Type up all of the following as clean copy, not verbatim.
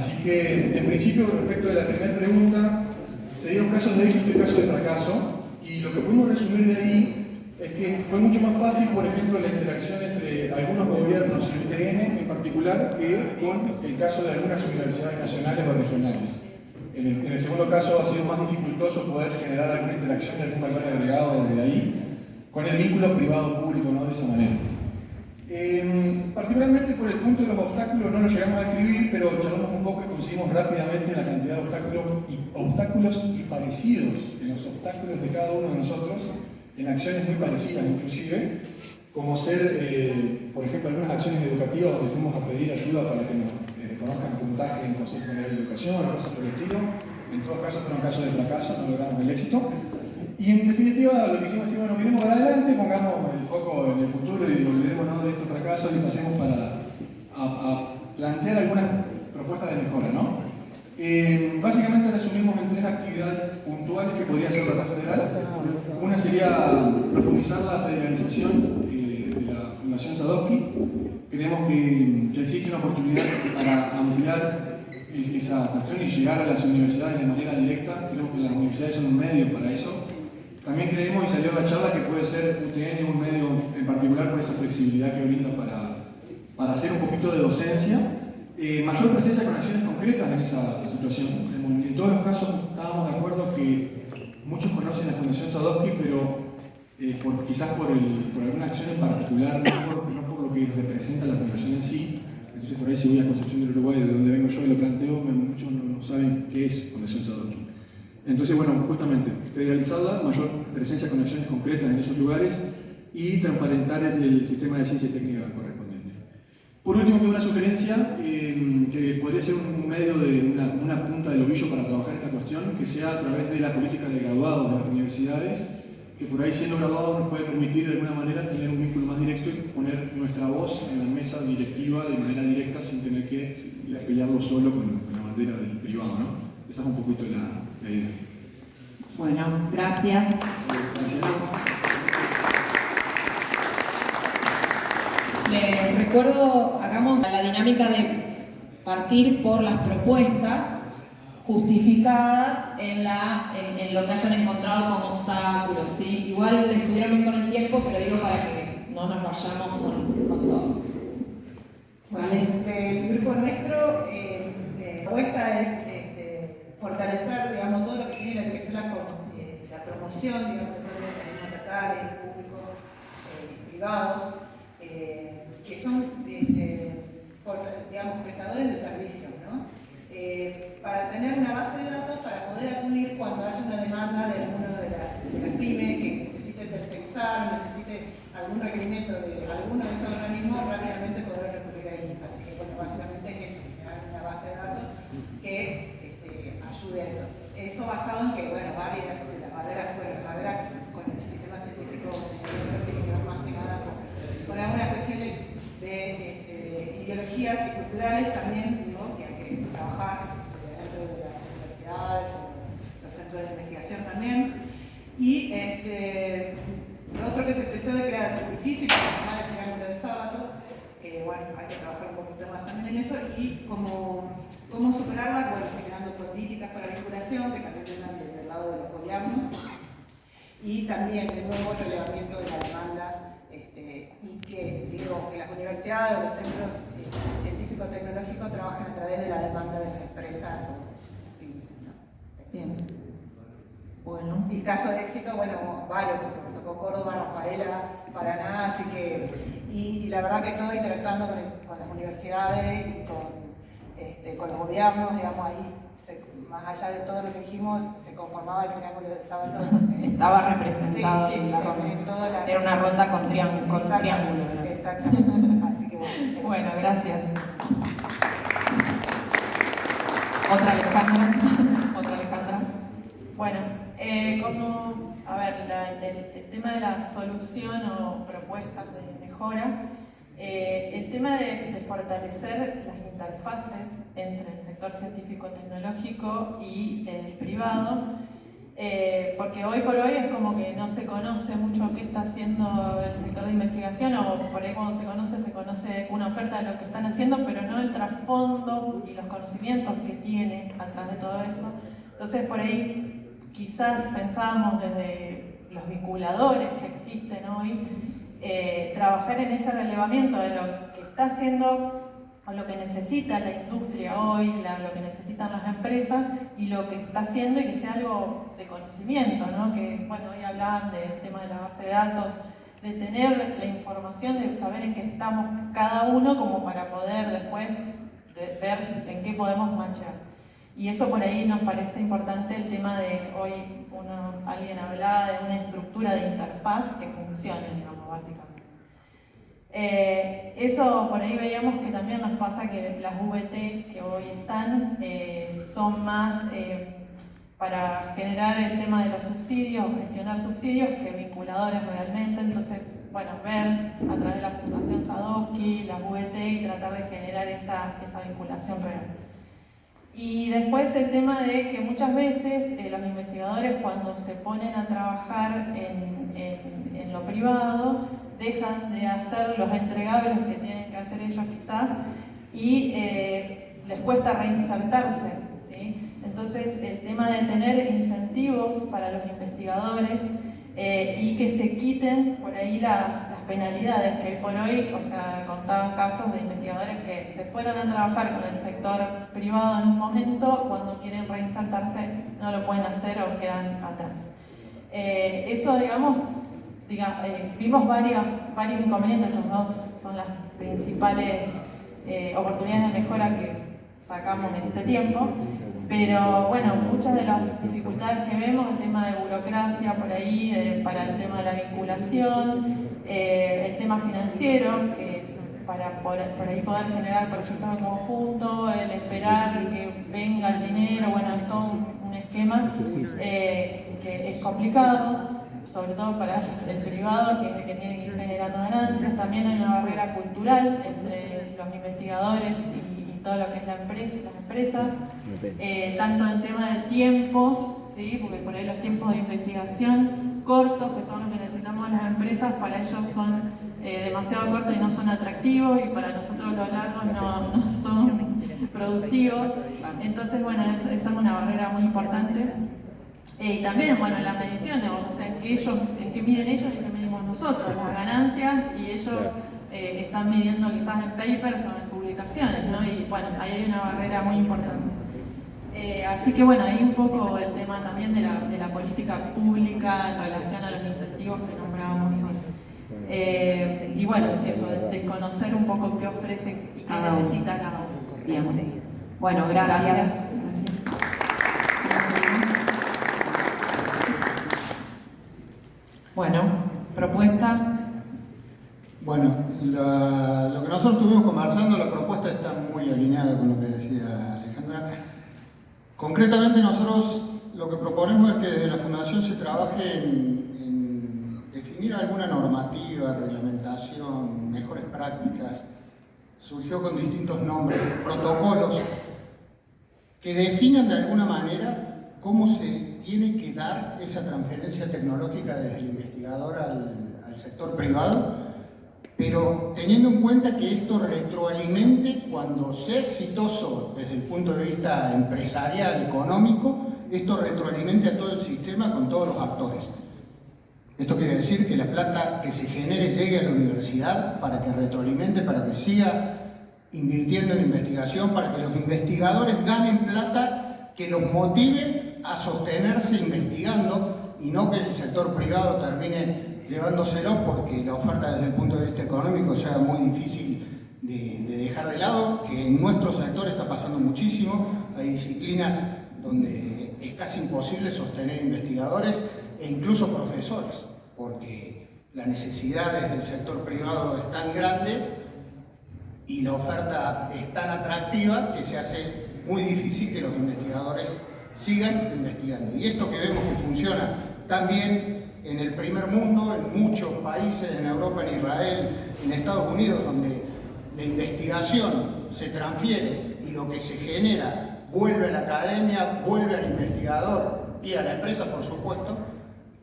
Así que, en principio, respecto de la primera pregunta, se dieron casos de éxito y casos de fracaso, y lo que pudimos resumir de ahí es que fue mucho más fácil, por ejemplo, la interacción entre algunos gobiernos y UTN en particular que con el caso de algunas universidades nacionales o regionales. En el segundo caso ha sido más dificultoso poder generar alguna interacción de algún valor agregado desde ahí, con el vínculo privado-público, ¿no? De esa manera. Particularmente por el punto de los obstáculos no lo llegamos a escribir, pero charlamos un poco y conseguimos rápidamente la cantidad de obstáculos y parecidos en los obstáculos de cada uno de nosotros, en acciones muy parecidas inclusive, como ser, por ejemplo, algunas acciones educativas donde fuimos a pedir ayuda para que nos reconozcan puntajes en Consejo General de Educación o cosas por el estilo. En todos casos fueron casos de fracaso, no logramos el éxito. Y en definitiva lo que hicimos es decir, bueno, miremos para adelante, pongamos el foco en el futuro y olvidémonos de estos fracasos y pasemos a plantear algunas propuestas de mejora, ¿no? Básicamente resumimos en 3 actividades puntuales que podría hacer la federal. Una sería profundizar la federalización de la Fundación Sadowski. Creemos que existe una oportunidad para ampliar esa cuestión y llegar a las universidades de manera directa. Creemos que las universidades son un medio para eso. También creemos, y salió la charla, que puede ser UTN un medio en particular por esa flexibilidad que brinda para hacer un poquito de docencia. Mayor presencia con acciones concretas en esa situación. En todos los casos estábamos de acuerdo que muchos conocen la Fundación Sadowski, pero quizás por alguna acción en particular, no por lo que representa la Fundación en sí. Entonces por ahí si voy a Concepción del Uruguay, de donde vengo yo y lo planteo, muchos no saben qué es Fundación Sadowski. Entonces, bueno, justamente, federalizarla, mayor presencia con acciones concretas en esos lugares y transparentar el sistema de ciencia y técnica correspondiente. Por último, tengo una sugerencia que podría ser un medio de una punta del ovillo para trabajar esta cuestión, que sea a través de la política de graduados de las universidades, que por ahí siendo graduados nos puede permitir de alguna manera tener un vínculo más directo y poner nuestra voz en la mesa directiva de manera directa sin tener que pelearlo solo con la bandera del privado, ¿no? Esa es un poquito la idea. Bueno, gracias. Gracias. Les recuerdo, hagamos la dinámica de partir por las propuestas justificadas en lo que hayan encontrado como obstáculos, ¿sí? Igual estuvieron bien con el tiempo, pero digo para que no nos vayamos con todo. ¿Vale? El grupo nuestro, la propuesta es fortalecer, digamos, todo lo que tiene que ser la promoción, digamos, de todos los organismos estatales, públicos y privados, que son, digamos, prestadores de servicios, ¿no? Para tener una base de datos para poder acudir cuando haya una demanda de alguna de las pymes que necesite tercerizar, necesite algún requerimiento de alguno de estos organismos, rápidamente poder recurrir ahí. Así que, bueno, básicamente es eso, generar una base de datos que ayude a eso. Eso basado en que, bueno, varias de las barreras con el sistema científico tiene que ver más que nada con algunas cuestiones de ideologías y culturales también, digo, que hay que trabajar dentro de las universidades, los centros de investigación también. Y lo otro que se expresó de que era difícil para el triángulo de sábado, bueno, hay que trabajar un poquito más también en eso, y cómo superarla, bueno, generando políticas para vinculación, que también vengan desde el lado de los gobiernos, y también de nuevo el relevamiento de la demanda, y que, digo, que las universidades o los centros científico-tecnológicos trabajen a través de la demanda de las empresas o pymes, ¿no? Bien. Bueno. Y caso de éxito, bueno, varios, porque me tocó Córdoba, Rafaela, Paraná, así que, y la verdad que todo interactuando con las universidades y con los gobiernos, digamos, ahí, más allá de todo lo que dijimos, se conformaba el triángulo de sábado. Estaba representado sí, en la ronda. En Era una ronda con triángulo. Exactamente. Así que bueno, gracias. ¿Otra Alejandra? ¿Otra Alejandra? Bueno, el tema de la solución o propuestas de mejora, el tema de fortalecer las interfaces entre el sector científico-tecnológico y el privado, porque hoy por hoy es como que no se conoce mucho qué está haciendo el sector de investigación, o por ahí cuando se conoce una oferta de lo que están haciendo, pero no el trasfondo y los conocimientos que tiene atrás de todo eso. Entonces por ahí quizás pensábamos desde los vinculadores que existen hoy, trabajar en ese relevamiento de lo que está haciendo o lo que necesita la industria hoy, lo que necesitan las empresas y lo que está haciendo, y que sea algo de conocimiento, ¿no? Que, bueno, hoy hablaban del tema de la base de datos, de tener la información, de saber en qué estamos cada uno como para poder después ver en qué podemos matchar. Y eso por ahí nos parece importante, el tema de hoy, alguien hablaba de una estructura de interfaz que funcione, digamos, básicamente. Eso por ahí veíamos que también nos pasa que las VT que hoy están son más para generar el tema de los subsidios, gestionar subsidios, que vinculadores realmente. Entonces, bueno, ver a través de la Fundación Sadowski, las VT, y tratar de generar esa vinculación real. Y después el tema de que muchas veces los investigadores, cuando se ponen a trabajar en lo privado, dejan de hacer los entregables que tienen que hacer ellos quizás, y les cuesta reinsertarse, ¿sí? Entonces el tema de tener incentivos para los investigadores y que se quiten por ahí las penalidades, que por hoy, o sea, contaban casos de investigadores que se fueron a trabajar con el sector privado en un momento, cuando quieren reinsertarse no lo pueden hacer o quedan atrás. Eso, digamos, vimos varios inconvenientes, esos dos son las principales oportunidades de mejora que sacamos en este tiempo, pero bueno, muchas de las dificultades que vemos, el tema de burocracia por ahí, para el tema de la vinculación, el tema financiero, que para por ahí poder generar proyectos en conjunto, el esperar que venga el dinero, bueno, es todo un esquema que es complicado, sobre todo para el privado, que es el que tiene que ir generando ganancias. También hay una barrera cultural entre los investigadores y todo lo que es las empresas, tanto en tema de tiempos, ¿sí? Porque por ahí los tiempos de investigación cortos, que son los que necesitamos las empresas, para ellos son demasiado cortos y no son atractivos, y para nosotros los largos no son productivos. Entonces, bueno, esa es una barrera muy importante. Y también, bueno, la medición, o sea, en qué miden ellos y en qué medimos nosotros, las ganancias, y ellos están midiendo quizás en papers o en publicaciones, ¿no? Y bueno, ahí hay una barrera muy importante. Así que bueno, ahí un poco el tema también de la política pública en relación a los incentivos que nombrábamos hoy. Y bueno, eso, de conocer un poco qué ofrece y qué necesita cada uno. Bien. Bueno, gracias. Bueno, propuesta. Bueno, lo que nosotros estuvimos conversando, la propuesta está muy alineada con lo que decía Alejandra. Concretamente nosotros lo que proponemos es que desde la Fundación se trabaje en definir alguna normativa, reglamentación, mejores prácticas. Surgió con distintos nombres, protocolos, que definan de alguna manera cómo se tiene que dar esa transferencia tecnológica desde el investigador al sector privado, pero teniendo en cuenta que esto retroalimente, cuando sea exitoso desde el punto de vista empresarial, económico, esto retroalimente a todo el sistema con todos los actores. Esto quiere decir que la plata que se genere llegue a la universidad para que retroalimente, para que siga invirtiendo en investigación, para que los investigadores ganen plata que los motive a sostenerse investigando, y no que el sector privado termine llevándoselo porque la oferta desde el punto de vista económico sea muy difícil de dejar de lado, que en nuestro sector está pasando muchísimo. Hay disciplinas donde es casi imposible sostener investigadores e incluso profesores, porque la necesidad desde el sector privado es tan grande y la oferta es tan atractiva que se hace muy difícil que los investigadores sigan investigando. Y esto que vemos que funciona también en el primer mundo, en muchos países, en Europa, en Israel, en Estados Unidos, donde la investigación se transfiere y lo que se genera vuelve a la academia, vuelve al investigador y a la empresa, por supuesto,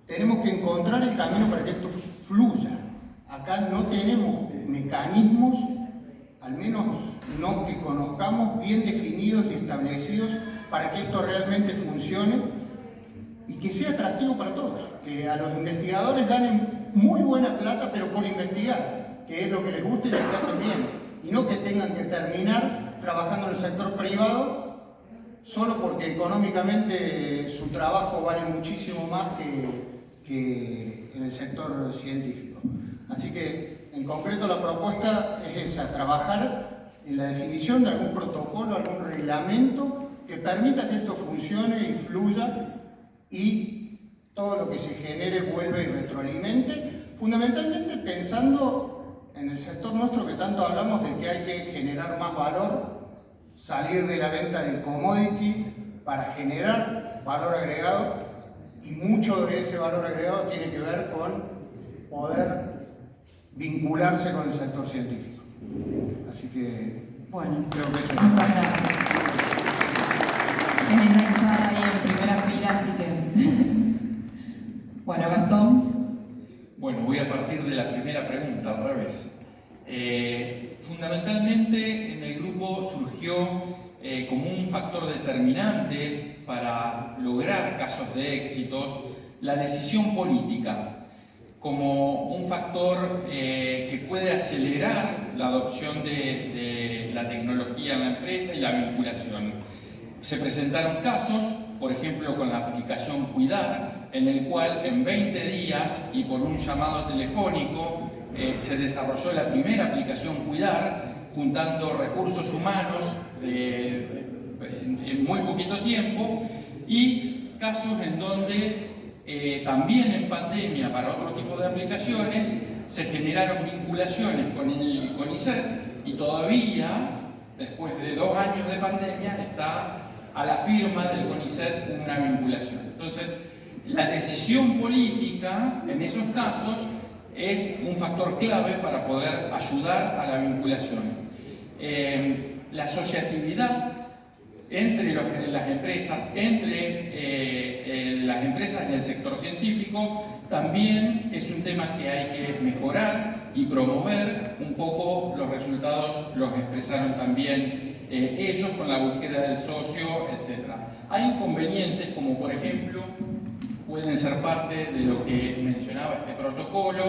tenemos que encontrar el camino para que esto fluya. Acá no tenemos mecanismos, al menos no que conozcamos, bien definidos y establecidos para que esto realmente funcione y que sea atractivo para todos. Que a los investigadores ganen muy buena plata, pero por investigar, que es lo que les gusta y lo que hacen bien. Y no que tengan que terminar trabajando en el sector privado solo porque económicamente su trabajo vale muchísimo más que en el sector científico. Así que, en concreto, la propuesta es esa, trabajar en la definición de algún protocolo, algún reglamento que permita que esto funcione y fluya y todo lo que se genere vuelva y retroalimente, fundamentalmente pensando en el sector nuestro que tanto hablamos de que hay que generar más valor, salir de la venta del commodity para generar valor agregado, y mucho de ese valor agregado tiene que ver con poder vincularse con el sector científico. Así que Bueno, creo que eso es. muchas gracias. Tienen una hinchada ahí en primera fila, así que... Bueno, Gastón. Bueno, voy a partir de la primera pregunta, al revés. Fundamentalmente en el grupo surgió como un factor determinante para lograr casos de éxitos la decisión política, como un factor que puede acelerar la adopción de la tecnología en la empresa y la vinculación. Se presentaron casos, por ejemplo, con la aplicación Cuidar, en el cual en 20 días y por un llamado telefónico se desarrolló la primera aplicación Cuidar, juntando recursos humanos en muy poquito tiempo, y casos en donde también en pandemia, para otro tipo de aplicaciones, se generaron vinculaciones con el CONICET, y todavía, después de 2 años de pandemia, está a la firma del CONICET una vinculación. Entonces, la decisión política en esos casos es un factor clave para poder ayudar a la vinculación. La asociatividad entre las empresas, las empresas y el sector científico, también es un tema que hay que mejorar y promover. Un poco los resultados los expresaron también ellos con la búsqueda del socio, etc. Hay inconvenientes como, por ejemplo, pueden ser parte de lo que mencionaba este protocolo,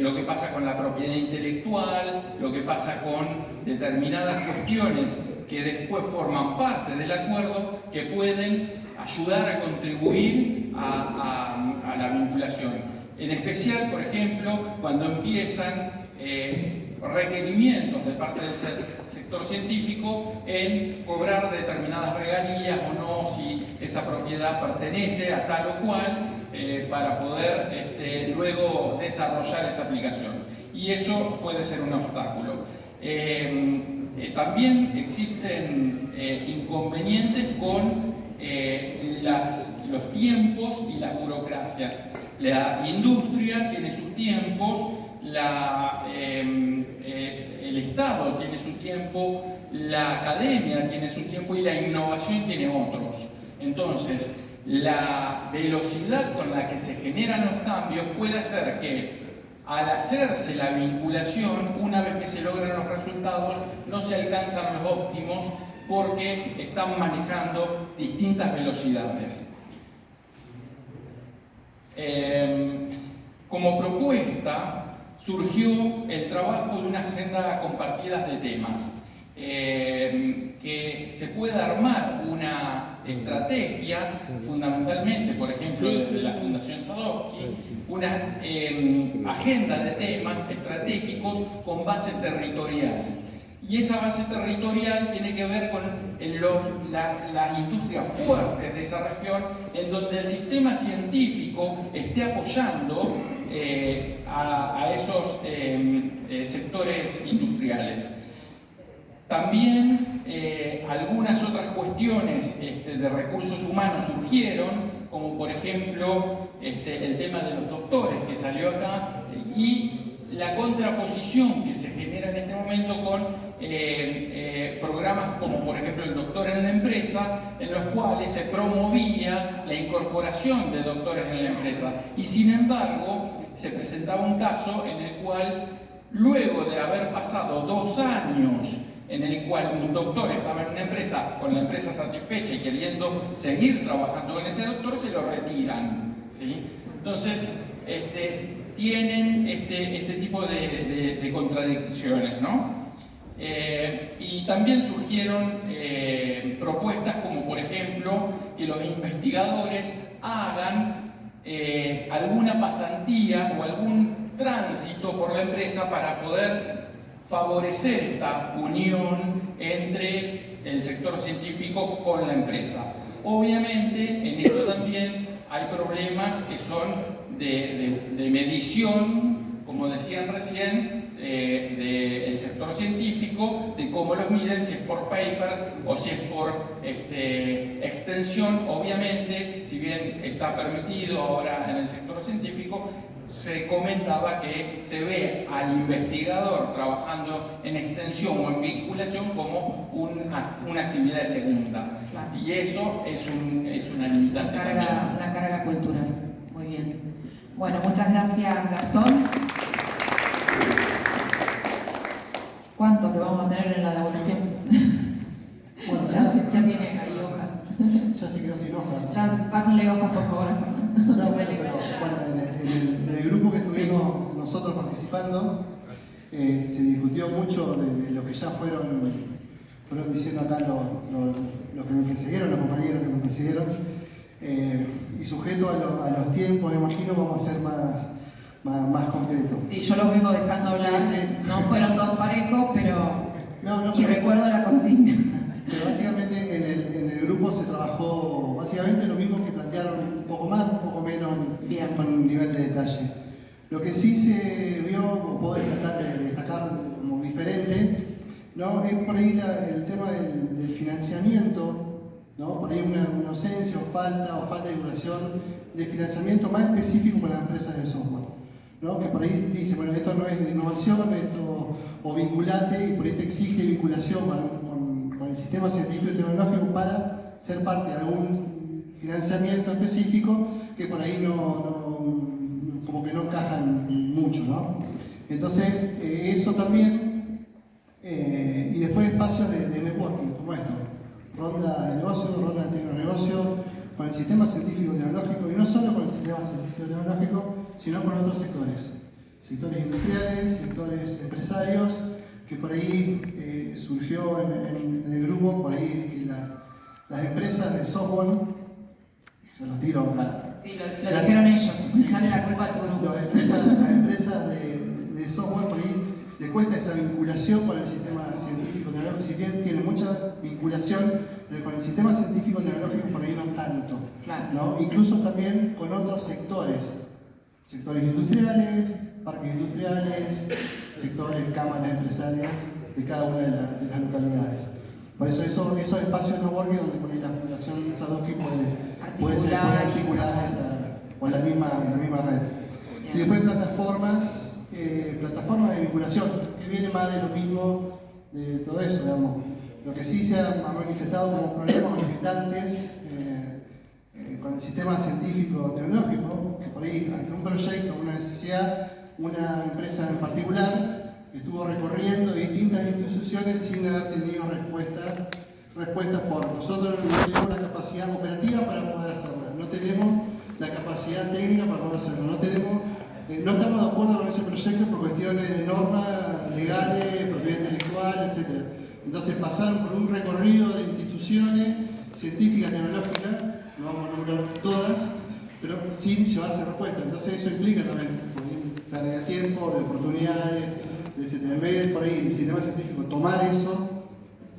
lo que pasa con la propiedad intelectual, lo que pasa con determinadas cuestiones que después forman parte del acuerdo, que pueden ayudar a contribuir a la vinculación. En especial, por ejemplo, cuando empiezan requerimientos de parte del sector científico en cobrar determinadas regalías o no, si esa propiedad pertenece a tal o cual, para poder luego desarrollar esa aplicación. Y eso puede ser un obstáculo. También existen inconvenientes con los tiempos y las burocracias. La industria tiene sus tiempos, el Estado tiene su tiempo, la academia tiene su tiempo y la innovación tiene otros. Entonces, la velocidad con la que se generan los cambios puede hacer que al hacerse la vinculación, una vez que se logran los resultados, no se alcanzan los óptimos porque están manejando distintas velocidades. Como propuesta, surgió el trabajo de una agenda compartida de temas, que se pueda armar una estrategia, fundamentalmente, por ejemplo, desde la Fundación Sadowski, una agenda de temas estratégicos con base territorial. Y esa base territorial tiene que ver con las industrias fuertes de esa región, en donde el sistema científico esté apoyando a esos sectores industriales. También algunas otras cuestiones de recursos humanos surgieron, como por ejemplo el tema de los doctores que salió acá, y la contraposición que se genera en este momento con programas como por ejemplo el Doctor en la Empresa, en los cuales se promovía la incorporación de doctores en la empresa. Y sin embargo, se presentaba un caso en el cual, luego de haber pasado 2 años en el cual un doctor estaba en una empresa, con la empresa satisfecha y queriendo seguir trabajando con ese doctor, se lo retiran, ¿sí? Entonces, tienen este tipo de contradicciones, ¿no? Y también surgieron propuestas como, por ejemplo, que los investigadores hagan alguna pasantía o algún tránsito por la empresa para poder favorecer esta unión entre el sector científico con la empresa. Obviamente, en esto también hay problemas que son de medición, como decían recién, del sector científico, de cómo los miden, si es por papers o si es por extensión. Obviamente, si bien está permitido ahora en el sector científico, se comentaba que se ve al investigador trabajando en extensión o en vinculación como una actividad de segunda. Claro. Y eso es una limitante. La carga cultural. Muy bien. Bueno, muchas gracias, Gastón. ¿Cuánto que vamos a tener en la devolución? Bueno, ya tiene ahí hojas. Ya se quedó sin hojas. Ya pásenle hojas, por favor, a Fernando. No, bueno, en el grupo que estuvimos nosotros participando, se discutió mucho de lo que ya fueron diciendo acá los que me precedieron, los compañeros que me precedieron, y sujeto a los tiempos, me imagino, vamos a ser más concretos. Sí, yo los vengo dejando hablar. Sí. No fueron todos parejos, pero. Y pero recuerdo la consigna. Pero básicamente en el grupo se trabajó básicamente lo mismo que plantearon, un poco más, un poco menos, con un nivel de detalle. Lo que sí se vio, o puedo destacar como diferente, ¿no? Es por ahí el tema del financiamiento, ¿no? Por ahí una ausencia o falta de divulgación de financiamiento más específico para las empresas de software, ¿no? Que por ahí dice, bueno, esto no es de innovación, esto o vinculate, y por ahí te exige vinculación con el sistema científico y tecnológico para ser parte de algún financiamiento específico que por ahí como que no encajan mucho, ¿no? Entonces, eso también, y después espacios de networking, como esto, ronda de negocio, ronda de tecnonegocio, con el sistema científico y tecnológico, y no solo con el sistema científico y tecnológico, sino con otros sectores industriales, sectores empresarios, que por ahí surgió en el grupo, por ahí que las empresas de software, se los tiro acá. Sí, lo dijeron ellos, echarle la culpa a tu grupo. Las empresas de software por ahí les cuesta esa vinculación con el sistema científico tecnológico, si tienen mucha vinculación, pero con el sistema científico tecnológico por ahí no tanto, Claro. ¿no? Incluso también con otros sectores industriales, parques industriales, sectores, cámaras empresarias de cada una de las localidades. Por eso esos espacios no working donde por ahí la Fundación Sadowski puede articular la misma red. Y después plataformas de vinculación, que viene más de lo mismo de todo eso, digamos. Lo que sí se ha manifestado como problemas o limitantes con el sistema científico tecnológico, que por ahí, ante un proyecto, una necesidad, una empresa en particular estuvo recorriendo distintas instituciones sin haber tenido respuestas por nosotros. No tenemos la capacidad operativa para poder hacerlo, no tenemos la capacidad técnica para poder hacerlo, no estamos de acuerdo con ese proyecto por cuestiones de normas legales, propiedad intelectual, etc. Entonces pasaron por un recorrido de instituciones científicas, tecnológicas, no vamos a nombrar todas, pero sin llevarse respuesta. Entonces eso implica también pérdida de tiempo, de oportunidades, en vez de por ahí el sistema científico tomar eso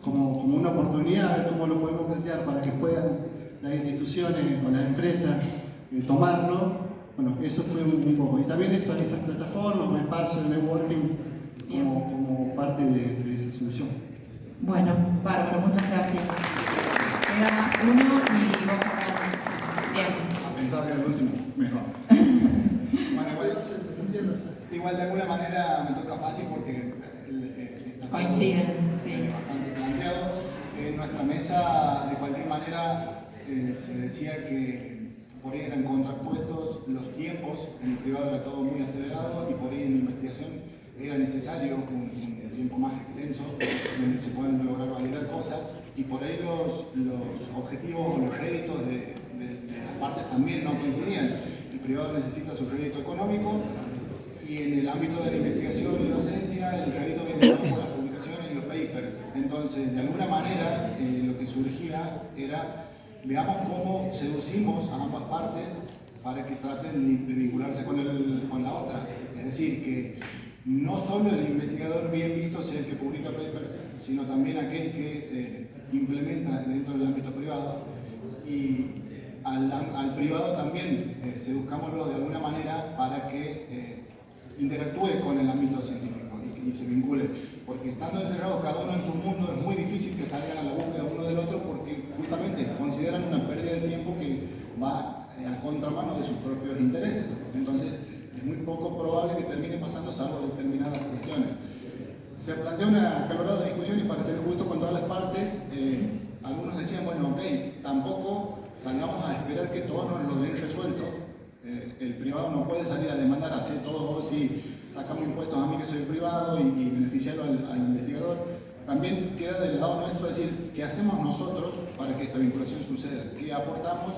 como una oportunidad, a ver cómo lo podemos plantear para que puedan las instituciones o las empresas tomarlo. Bueno, eso fue un poco. Y también esas plataformas o espacios de networking como parte de esa solución. Bueno, bárbaro, muchas gracias. Queda uno y vos acá. Bien. Pensaba que era el último, mejor. Bueno, igual, Igual de alguna manera me toca fácil porque Coinciden, sí. Bastante planteado. En nuestra mesa, de cualquier manera, se decía que por ahí eran contrapuestos los tiempos. En el privado era todo muy acelerado y por ahí en la investigación era necesario un tiempo más extenso donde se puedan lograr validar cosas, y por ahí los objetivos o los réditos de las partes también no coincidían. El privado necesita su rédito económico y en el ámbito de la investigación y docencia el rédito viene por las publicaciones y los papers. Entonces, de alguna manera, lo que surgía era, veamos cómo seducimos a ambas partes para que traten de vincularse con la otra. Es decir, que no solo el investigador bien visto sea el que publica papers, sino también aquel que implementa dentro del ámbito privado, y al privado también seduzcámoslo de alguna manera para que interactúe con el ámbito científico y se vincule, porque estando encerrados cada uno en su mundo es muy difícil que salgan a la búsqueda uno del otro, porque justamente consideran una pérdida de tiempo que va a contramano de sus propios intereses. Entonces es muy poco probable que termine pasando, salvo determinadas cuestiones. Se planteó una acalorada discusión y para ser justo con todas las partes, algunos decían, bueno, ok, tampoco salgamos a esperar que todos nos lo den resuelto. El privado no puede salir a demandar, hacer todo vos y sacamos impuestos a mí que soy privado y beneficiarlo al investigador. También queda del lado nuestro decir, ¿qué hacemos nosotros para que esta vinculación suceda? ¿Qué aportamos?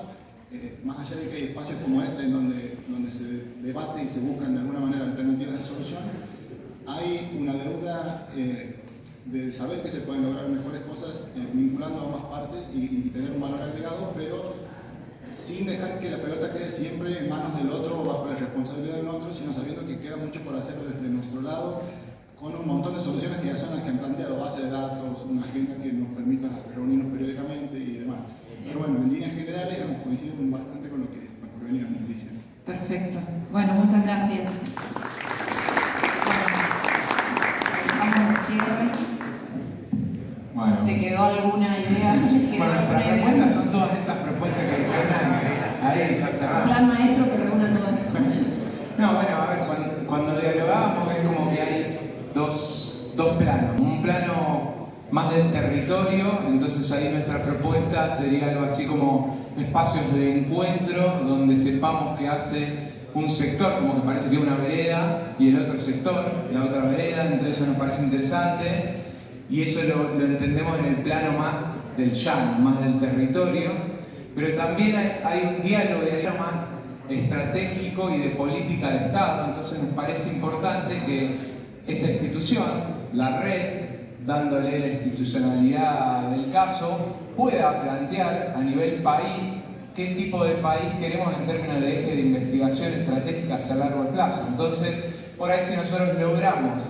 Más allá de que hay espacios como este en donde se debate y se buscan de alguna manera alternativas de solución, hay una deuda de saber que se pueden lograr mejores cosas vinculando a ambas partes y tener un valor agregado, pero sin dejar que la pelota quede siempre en manos del otro o bajo la responsabilidad del otro, sino sabiendo que queda mucho por hacer desde nuestro lado, con un montón de soluciones que ya son las que han planteado, base de datos, una agenda que nos permita reunirnos periódicamente y demás. Pero bueno, en líneas generales hemos coincidido bastante con lo que veníamos diciendo. Perfecto. Bueno, muchas gracias. Vamos al cierre. Bueno. ¿Te quedó alguna idea? Bueno, nuestras propuestas son todas esas propuestas que dijeron ahí, ya Un cerramos. plan maestro que reúna todo esto. No, bueno, a ver, cuando dialogábamos es como que hay dos planos. Un plano más del territorio, entonces ahí nuestra propuesta sería algo así como espacios de encuentro donde sepamos qué hace un sector, como que parece que es una vereda, y el otro sector, la otra vereda, entonces eso nos parece interesante, y eso lo entendemos en el plano más del llano, más del territorio, pero también hay un diálogo y hay algo más estratégico y de política de Estado, entonces nos parece importante que esta institución, la red, dándole la institucionalidad del caso, pueda plantear a nivel país qué tipo de país queremos en términos de eje de investigación estratégica hacia largo plazo. Entonces, por ahí si nosotros logramos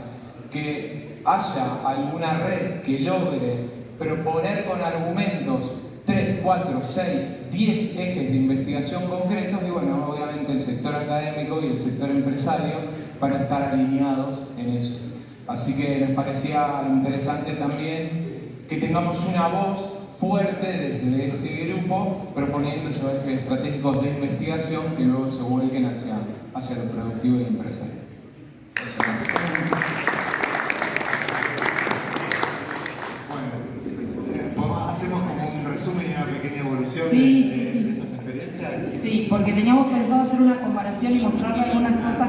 que haya alguna red que logre proponer con argumentos 3, 4, 6, 10 ejes de investigación concretos, y bueno, obviamente el sector académico y el sector empresario van a estar alineados en eso. Así que nos parecía interesante también que tengamos una voz fuerte desde este grupo proponiendo esos ejes estratégicos de investigación que luego se vuelquen hacia lo productivo y empresario. Hacemos como un resumen y una pequeña evolución Sí, de esas experiencias. Sí, porque teníamos pensado hacer una comparación y mostrarle algunas cosas